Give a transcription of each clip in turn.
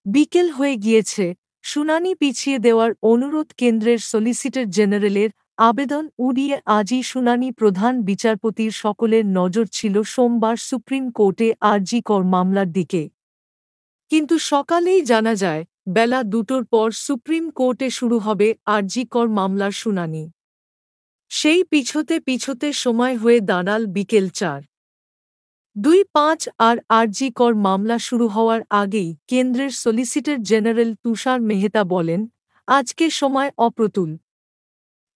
বিকেল হয়ে গিয়েছে, শুনানি পিছিয়ে দেওয়ার অনুরোধ কেন্দ্রের সলিসিটর জেনারেলের আবেদন উড়িয়ে আজই শুনানি প্রধান বিচারপতির সকলের নজর ছিল সোমবার সুপ্রিম কোর্টে আরজি কর মামলার দিকে। কিন্তু সকালেই জানা যায়, বেলা ২টোর পর সুপ্রিম কোর্টে শুরু হবে আরজি কর মামলার শুনানি। সেই পিছোতে পিছোতে সময় হয়ে দাঁড়াল বিকেল ৪:২৫ আর আরজি কর মামলা শুরু হওয়ার আগেই কেন্দ্রের সলিসিটর জেনারেল তুষার মেহতা বলেন, আজকের সময় অপ্রতুল।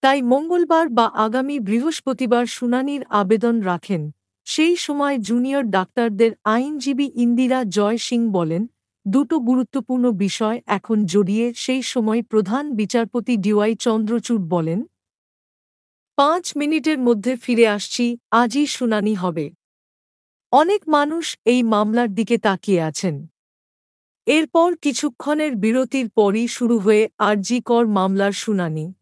তাই মঙ্গলবার বা আগামী বৃহস্পতিবার শুনানির আবেদন রাখেন। সেই সময় জুনিয়র ডাক্তারদের আইনজীবী ইন্দিরা জয় সিং বলেন, দুটো গুরুত্বপূর্ণ বিষয় এখন জড়িয়ে। সেই সময় প্রধান বিচারপতি ডিওয়াই চন্দ্রচূড় বলেন, ৫ মিনিটের মধ্যে ফিরে আসছি, আজই শুনানি হবে। অনেক মানুষ এই মামলার দিকে তাকিয়ে আছেন। এরপর কিছুক্ষণের বিরতির পরই শুরু হয়ে আরজি কর মামলার শুনানি।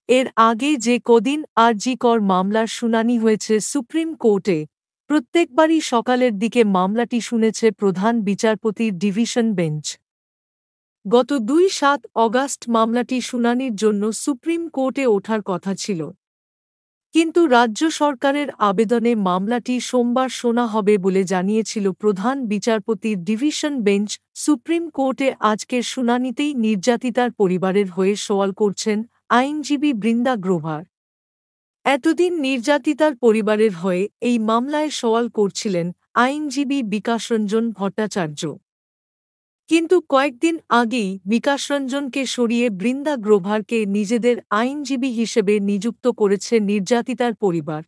এর আগে যে কদিন আরজি কর মামলার শুনানি হয়েছে সুপ্রিম কোর্টে, প্রত্যেকবারই সকালের দিকে মামলাটি শুনেছে প্রধান বিচারপতির ডিভিশন বেঞ্চ। গত ২-৭ অগাস্ট মামলাটি শুনানির জন্য সুপ্রিম কোর্টে ওঠার কথা ছিল। কিন্তু রাজ্য সরকারের আবেদনে মামলাটি সোমবার শোনা হবে বলে জানিয়েছিল প্রধান বিচারপতির ডিভিশন বেঞ্চ। সুপ্রিম কোর্টে আজকের শুনানিতেই নির্যাতিতার পরিবারের হয়ে সওয়াল করছেন আইনজীবী বৃন্দা গ্রোভার। এতদিন নির্যাতিতার পরিবারের হয়ে এই মামলায় সওয়াল করছিলেন আইনজীবী বিকাশরঞ্জন ভট্টাচার্য। কিন্তু কয়েকদিন আগেই বিকাশরঞ্জনকে সরিয়ে বৃন্দা গ্রোভারকে নিজেদের আইনজীবী হিসেবে নিযুক্ত করেছে নির্যাতিতার পরিবার।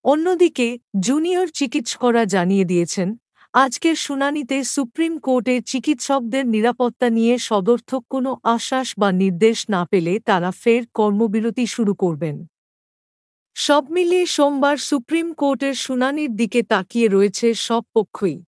অন্যদিকে জুনিয়র চিকিৎসকরা জানিয়ে দিয়েছেন, আজকের শুনানিতে সুপ্রিম কোর্টে চিকিৎসকদের নিরাপত্তা নিয়ে সদর্থক কোনো আশ্বাস বা নির্দেশ না পেলে তারা ফের কর্মবিরতি শুরু করবেন। সব মিলিয়ে সোমবার সুপ্রিম কোর্টের শুনানির দিকে তাকিয়ে রয়েছে সব পক্ষই।